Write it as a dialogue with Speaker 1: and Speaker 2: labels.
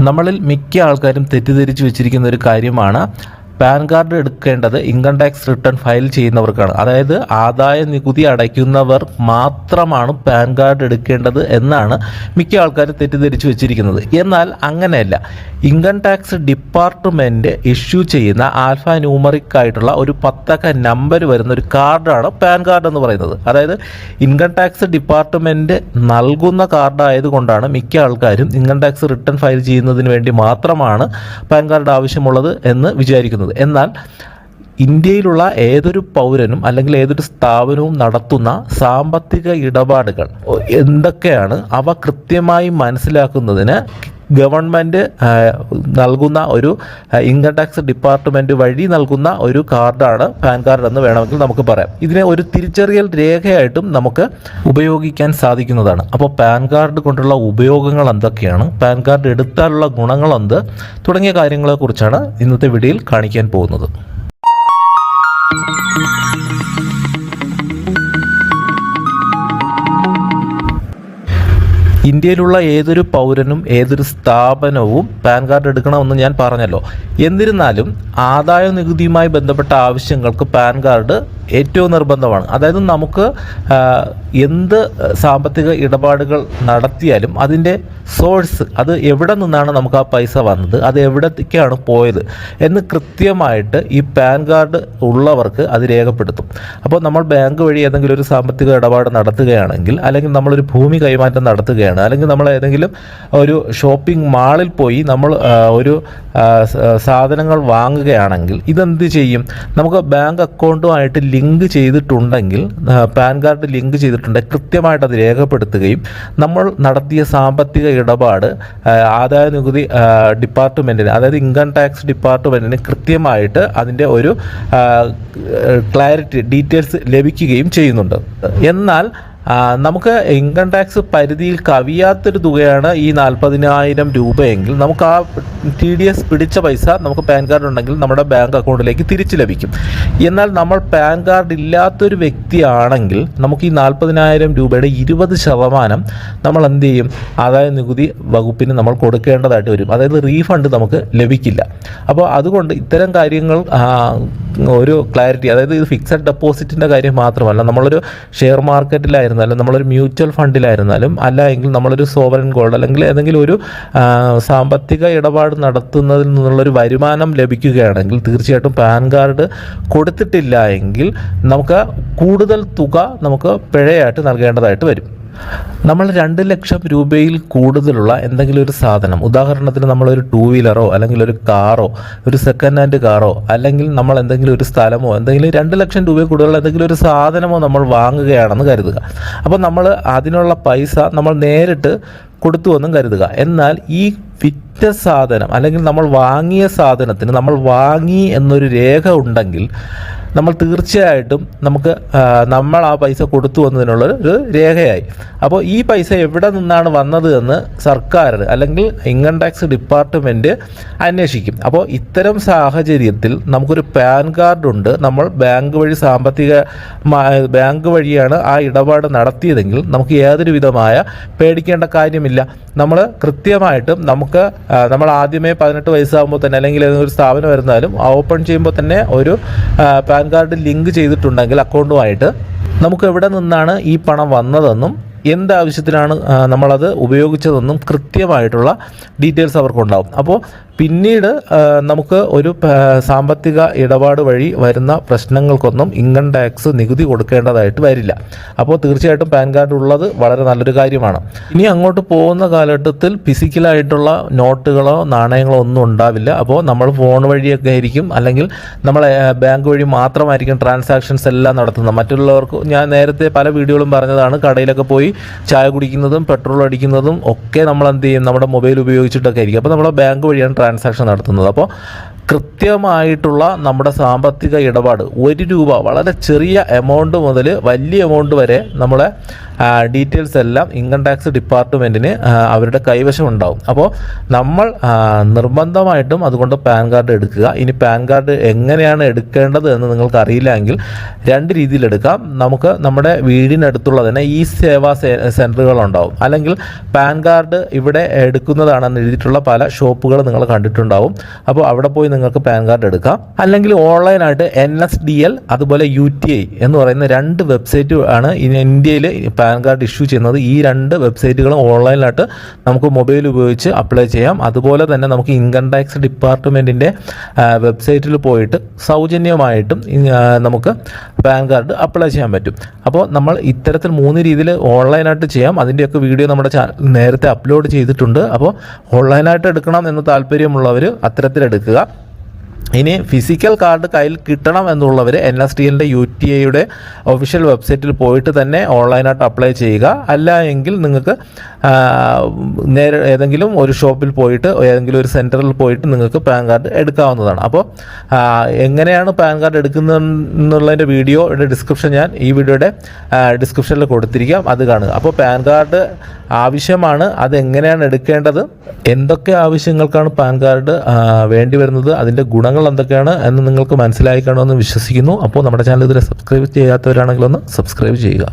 Speaker 1: നമ്മളിൽ മിക്ക ആൾക്കാരും തെറ്റിദ്ധരിച്ചു വെച്ചിരിക്കുന്ന ഒരു കാര്യമാണ് പാൻ കാർഡ് എടുക്കേണ്ടത് ഇൻകം ടാക്സ് റിട്ടേൺ ഫയൽ ചെയ്യുന്നവർക്കാണ്. അതായത് ആദായ നികുതി അടയ്ക്കുന്നവർ മാത്രമാണ് പാൻ കാർഡ് എടുക്കേണ്ടത് എന്നാണ് മിക്ക ആൾക്കാരും തെറ്റിദ്ധരിച്ചു വെച്ചിരിക്കുന്നത്. എന്നാൽ അങ്ങനെയല്ല. ഇൻകം ടാക്സ് ഡിപ്പാർട്ട്മെൻറ്റ് ഇഷ്യൂ ചെയ്യുന്ന ആൽഫ ന്യൂമറിക് ആയിട്ടുള്ള ഒരു 10 അക്ക നമ്പർ വരുന്ന ഒരു കാർഡാണ് പാൻ കാർഡ് എന്ന് പറയുന്നത്. അതായത് ഇൻകം ടാക്സ് ഡിപ്പാർട്ട്മെൻറ്റ് നൽകുന്ന കാർഡ് ആയതുകൊണ്ടാണ് മിക്ക ആൾക്കാരും ഇൻകം ടാക്സ് റിട്ടേൺ ഫയൽ ചെയ്യുന്നതിന് വേണ്ടി മാത്രമാണ് പാൻ കാർഡ് ആവശ്യമുള്ളത് എന്ന് വിചാരിക്കുന്നത്. എന്നാൽ ഇന്ത്യയിലുള്ള ഏതൊരു പൗരനും അല്ലെങ്കിൽ ഏതൊരു സ്ഥാപനവും നടത്തുന്ന സാമ്പത്തിക ഇടപാടുകൾ എന്തൊക്കെയാണ് അവ കൃത്യമായി മനസ്സിലാക്കുന്നതിന് ഗവൺമെൻറ് നൽകുന്ന ഒരു ഇൻകം ടാക്സ് ഡിപ്പാർട്ട്മെൻറ്റ് വഴി നൽകുന്ന ഒരു കാർഡാണ് പാൻ കാർഡ് എന്ന് വേണമെങ്കിൽ നമുക്ക് പറയാം. ഇതിനെ ഒരു തിരിച്ചറിയൽ രേഖയായിട്ടും നമുക്ക് ഉപയോഗിക്കാൻ സാധിക്കുന്നതാണ്. അപ്പോൾ പാൻ കാർഡ് കൊണ്ടുള്ള ഉപയോഗങ്ങൾ എന്തൊക്കെയാണ്, പാൻ കാർഡ് എടുത്താലുള്ള ഗുണങ്ങളെന്ത് തുടങ്ങിയ കാര്യങ്ങളെക്കുറിച്ചാണ് ഇന്നത്തെ വീഡിയോയിൽ കാണിക്കാൻ പോകുന്നത്. ഇന്ത്യയിലുള്ള ഏതൊരു പൗരനും ഏതൊരു സ്ഥാപനവും പാൻ കാർഡ് എടുക്കണമെന്ന് ഞാൻ പറഞ്ഞല്ലോ. എന്നിരുന്നാലും ആദായ നികുതിയുമായി ബന്ധപ്പെട്ട ആവശ്യങ്ങൾക്ക് പാൻ കാർഡ് ഏറ്റവും നിർബന്ധമാണ്. അതായത് നമുക്ക് എന്ത് സാമ്പത്തിക ഇടപാടുകൾ നടത്തിയാലും അതിൻ്റെ സോഴ്സ്, അത് എവിടെ നിന്നാണ് നമുക്ക് ആ പൈസ വന്നത്, അത് എവിടേക്കാണ് പോയത് എന്ന് കൃത്യമായിട്ട് ഈ പാൻ കാർഡ് ഉള്ളവർക്ക് അത് രേഖപ്പെടുത്തും. അപ്പോൾ നമ്മൾ ബാങ്ക് വഴി ഏതെങ്കിലും ഒരു സാമ്പത്തിക ഇടപാട് നടത്തുകയാണെങ്കിൽ, അല്ലെങ്കിൽ നമ്മളൊരു ഭൂമി കൈമാറ്റം നടത്തുകയാണ്, അല്ലെങ്കിൽ നമ്മൾ ഏതെങ്കിലും ഒരു ഷോപ്പിംഗ് മാളിൽ പോയി നമ്മൾ ഒരു സാധനങ്ങൾ വാങ്ങുകയാണെങ്കിൽ ഇതെന്ത് ചെയ്യും? നമുക്ക് ബാങ്ക് അക്കൗണ്ടുമായിട്ട് ലിങ്ക് ചെയ്തിട്ടുണ്ടെങ്കിൽ, പാൻ കാർഡ് ലിങ്ക് ചെയ്തിട്ടുണ്ടെങ്കിൽ കൃത്യമായിട്ട് അത് രേഖപ്പെടുത്തുകയും നമ്മൾ നടത്തിയ സാമ്പത്തിക ഇടപാട് ആദായ നികുതി ഡിപ്പാർട്ട്മെൻറ്റിന്, അതായത് ഇൻകം ടാക്സ് ഡിപ്പാർട്ട്മെൻറ്റിന് കൃത്യമായിട്ട് അതിൻ്റെ ഒരു ക്ലാരിറ്റി, ഡീറ്റെയിൽസ് ലഭിക്കുകയും ചെയ്യുന്നുണ്ട്. എന്നാൽ നമുക്ക് ഇൻകം ടാക്സ് പരിധിയിൽ കവിയാത്തൊരു തുകയാണ് ഈ 40,000 രൂപയെങ്കിൽ നമുക്ക് ആ TDS പിടിച്ച പൈസ നമുക്ക് പാൻ കാർഡ് ഉണ്ടെങ്കിൽ നമ്മുടെ ബാങ്ക് അക്കൗണ്ടിലേക്ക് തിരിച്ചു ലഭിക്കും. എന്നാൽ നമ്മൾ പാൻ കാർഡ് ഇല്ലാത്തൊരു വ്യക്തിയാണെങ്കിൽ നമുക്ക് ഈ 40,000 രൂപയുടെ 20% നമ്മൾ എന്ത് ചെയ്യും? ആദായ നികുതി വകുപ്പിന് നമ്മൾ കൊടുക്കേണ്ടതായിട്ട് വരും. അതായത് റീഫണ്ട് നമുക്ക് ലഭിക്കില്ല. അപ്പോൾ അതുകൊണ്ട് ഇത്തരം കാര്യങ്ങൾ ഒരു ക്ലാരിറ്റി, അതായത് ഇത് ഫിക്സഡ് ഡെപ്പോസിറ്റിൻ്റെ കാര്യം മാത്രമല്ല, നമ്മളൊരു ഷെയർ മാർക്കറ്റിലായിരുന്നാലും നമ്മളൊരു മ്യൂച്വൽ ഫണ്ടിലായിരുന്നാലും അല്ല എങ്കിൽ നമ്മളൊരു സോവറൻ ഗോൾഡ് അല്ലെങ്കിൽ ഏതെങ്കിലും ഒരു സാമ്പത്തിക ഇടപാട് നടത്തുന്നതിൽ നിന്നുള്ളൊരു വരുമാനം ലഭിക്കുകയാണെങ്കിൽ തീർച്ചയായിട്ടും പാൻ കാർഡ് കൊടുത്തിട്ടില്ല എങ്കിൽ നമുക്ക് കൂടുതൽ തുക നമുക്ക് പിഴയായിട്ട് നൽകേണ്ടതായിട്ട് വരും. നമ്മൾ 2 ലക്ഷം രൂപയിൽ കൂടുതലുള്ള എന്തെങ്കിലും ഒരു സാധനം, ഉദാഹരണത്തിന് നമ്മളൊരു 2 വീലറോ അല്ലെങ്കിൽ ഒരു കാറോ, ഒരു സെക്കൻഡ് ഹാൻഡ് കാറോ, അല്ലെങ്കിൽ നമ്മൾ എന്തെങ്കിലും ഒരു സ്ഥലമോ, എന്തെങ്കിലും 2 ലക്ഷം രൂപയിൽ കൂടുതലുള്ള എന്തെങ്കിലും ഒരു സാധനമോ നമ്മൾ വാങ്ങുകയാണെന്ന് കരുതുക. അപ്പോൾ നമ്മൾ അതിനുള്ള പൈസ നമ്മൾ നേരിട്ട് കൊടുത്തു എന്നും കരുതുക. എന്നാൽ ഈ വിറ്റ സാധനം അല്ലെങ്കിൽ നമ്മൾ വാങ്ങിയ സാധനത്തിന് നമ്മൾ വാങ്ങി എന്നൊരു രേഖ ഉണ്ടെങ്കിൽ നമ്മൾ തീർച്ചയായിട്ടും നമ്മൾ ആ പൈസ കൊടുത്തു എന്നതിനുള്ള ഒരു രേഖയായി. അപ്പോൾ ഈ പൈസ എവിടെ നിന്നാണ് വന്നത് എന്ന് സർക്കാർ അല്ലെങ്കിൽ ഇൻകം ടാക്സ് ഡിപ്പാർട്ട്മെൻറ്റ് അന്വേഷിക്കും. അപ്പോൾ ഇത്തരം സാഹചര്യത്തിൽ നമുക്കൊരു പാൻ കാർഡുണ്ട്, നമ്മൾ ബാങ്ക് വഴിയാണ് ആ ഇടപാട് നടത്തിയതെങ്കിൽ നമുക്ക് യാതൊരു വിധമായ പേടിക്കേണ്ട കാര്യമില്ല. നമ്മൾ കൃത്യമായിട്ടും നമ്മൾ ആദ്യമേ 18 വയസ്സാകുമ്പോൾ തന്നെ, അല്ലെങ്കിൽ ഏതെങ്കിലും ഒരു സ്ഥാപനം വരുന്നാലും ഓപ്പൺ ചെയ്യുമ്പോൾ തന്നെ ഒരു പാൻ കാർഡ് ലിങ്ക് ചെയ്തിട്ടുണ്ടെങ്കിൽ അക്കൗണ്ടുമായിട്ട് നമുക്ക് എവിടെ നിന്നാണ് ഈ പണം വന്നതെന്നും എന്താവശ്യത്തിനാണ് നമ്മളത് ഉപയോഗിച്ചതെന്നും കൃത്യമായിട്ടുള്ള ഡീറ്റെയിൽസ് അവർക്കുണ്ടാവും. അപ്പോൾ പിന്നീട് നമുക്ക് ഒരു സാമ്പത്തിക ഇടപാട് വഴി വരുന്ന പ്രശ്നങ്ങൾക്കൊന്നും ഇൻകം ടാക്സ് നികുതി കൊടുക്കേണ്ടതായിട്ട് വരില്ല. അപ്പോൾ തീർച്ചയായിട്ടും പാൻ കാർഡ് ഉള്ളത് വളരെ നല്ലൊരു കാര്യമാണ്. ഇനി അങ്ങോട്ട് പോകുന്ന കാലഘട്ടത്തിൽ ഫിസിക്കലായിട്ടുള്ള നോട്ടുകളോ നാണയങ്ങളോ ഒന്നും ഉണ്ടാവില്ല. അപ്പോൾ നമ്മൾ ഫോൺ വഴിയൊക്കെ ആയിരിക്കും, അല്ലെങ്കിൽ നമ്മൾ ബാങ്ക് വഴി മാത്രമായിരിക്കും ട്രാൻസാക്ഷൻസ് എല്ലാം നടത്തുന്നത്. മറ്റുള്ളവർക്ക് ഞാൻ നേരത്തെ പല വീഡിയോകളും പറഞ്ഞതാണ്, കടയിലൊക്കെ പോയി ചായ കുടിക്കുന്നതും പെട്രോൾ അടിക്കുന്നതും ഒക്കെ നമ്മൾ എന്ത് ചെയ്യും? നമ്മുടെ മൊബൈൽ ഉപയോഗിച്ചിട്ടൊക്കെ ആയിരിക്കും. അപ്പോൾ നമ്മൾ ബാങ്ക് വഴിയാണ് ട്രാൻസാക്ഷൻ നടത്തുന്നത്. അപ്പോൾ കൃത്യമായിട്ടുള്ള നമ്മുടെ സാമ്പത്തിക ഇടപാട് 1 രൂപ, വളരെ ചെറിയ എമൗണ്ട് മുതൽ വലിയ എമൗണ്ട് വരെ നമ്മളെ ഡീറ്റെയിൽസ് എല്ലാം ഇൻകം ടാക്സ് ഡിപ്പാർട്ട്മെൻറ്റിന് അവരുടെ കൈവശം ഉണ്ടാവും. അപ്പോൾ നമ്മൾ നിർബന്ധമായിട്ടും അതുകൊണ്ട് പാൻ കാർഡ് എടുക്കുക. ഇനി പാൻ കാർഡ് എങ്ങനെയാണ് എടുക്കേണ്ടത് എന്ന് നിങ്ങൾക്ക് അറിയില്ല എങ്കിൽ 2 രീതിയിൽ എടുക്കാം. നമുക്ക് നമ്മുടെ വീടിനടുത്തുള്ള തന്നെ ഈ സേവാ സെൻറ്ററുകളുണ്ടാവും, അല്ലെങ്കിൽ പാൻ കാർഡ് ഇവിടെ എടുക്കുന്നതാണെന്ന് എഴുതിയിട്ടുള്ള പല ഷോപ്പുകൾ നിങ്ങൾ കണ്ടിട്ടുണ്ടാവും. അപ്പോൾ അവിടെ പോയി നിങ്ങൾക്ക് പാൻ കാർഡ് എടുക്കാം. അല്ലെങ്കിൽ ഓൺലൈനായിട്ട് NSDL അതുപോലെ UTI എന്ന് പറയുന്ന 2 വെബ്സൈറ്റ് ആണ് ഇന്ത്യയിൽ പാൻ കാർഡ് ഇഷ്യൂ ചെയ്യുന്നത്. ഈ 2 വെബ്സൈറ്റുകളും ഓൺലൈനിലായിട്ട് നമുക്ക് മൊബൈൽ ഉപയോഗിച്ച് അപ്ലൈ ചെയ്യാം. അതുപോലെ തന്നെ നമുക്ക് ഇൻകം ടാക്സ് ഡിപ്പാർട്ട്മെൻറ്റിൻ്റെ വെബ്സൈറ്റിൽ പോയിട്ട് സൗജന്യമായിട്ടും നമുക്ക് പാൻ കാർഡ് അപ്ലൈ ചെയ്യാൻ പറ്റും. അപ്പോൾ നമ്മൾ ഇത്തരത്തിൽ 3 രീതിയിൽ ഓൺലൈനായിട്ട് ചെയ്യാം. അതിൻ്റെയൊക്കെ വീഡിയോ നമ്മുടെ ചാനൽ നേരത്തെ അപ്ലോഡ് ചെയ്തിട്ടുണ്ട്. അപ്പോൾ ഓൺലൈനായിട്ട് എടുക്കണം എന്ന് താല്പര്യമുള്ളവർ അത്തരത്തിലെടുക്കുക. ഇനി ഫിസിക്കൽ കാർഡ് കയ്യിൽ കിട്ടണം എന്നുള്ളവർ NSDLൻ്റെ UTIയുടെ ഒഫീഷ്യൽ വെബ്സൈറ്റിൽ പോയിട്ട് തന്നെ ഓൺലൈനായിട്ട് അപ്ലൈ ചെയ്യുക. അല്ല എങ്കിൽ നിങ്ങൾക്ക് നേരെ ഏതെങ്കിലും ഒരു ഷോപ്പിൽ പോയിട്ട് ഏതെങ്കിലും ഒരു സെൻറ്ററിൽ പോയിട്ട് നിങ്ങൾക്ക് പാൻ കാർഡ് എടുക്കാവുന്നതാണ്. അപ്പോൾ എങ്ങനെയാണ് പാൻ കാർഡ് എടുക്കുന്നതെന്നുള്ളതിൻ്റെ വീഡിയോയുടെ ഡിസ്ക്രിപ്ഷൻ ഞാൻ ഈ വീഡിയോയുടെ ഡിസ്ക്രിപ്ഷനിൽ കൊടുത്തിരിക്കാം, അത് കാണുക. അപ്പോൾ പാൻ കാർഡ് ആവശ്യമാണ്, അതെങ്ങനെയാണ് എടുക്കേണ്ടത്, എന്തൊക്കെ ആവശ്യങ്ങൾക്കാണ് പാൻ കാർഡ് വേണ്ടി വരുന്നത്, അതിൻ്റെ ഗുണങ്ങൾ എന്തൊക്കെയാണ് എന്ന് നിങ്ങൾക്ക് മനസ്സിലായി കാണുമെന്ന് വിശ്വസിക്കുന്നു. അപ്പോൾ നമ്മുടെ ചാനൽ ഇതുവരെ സബ്സ്ക്രൈബ് ചെയ്യാത്തവരാണെങ്കിൽ ഒന്ന് സബ്സ്ക്രൈബ് ചെയ്യുക.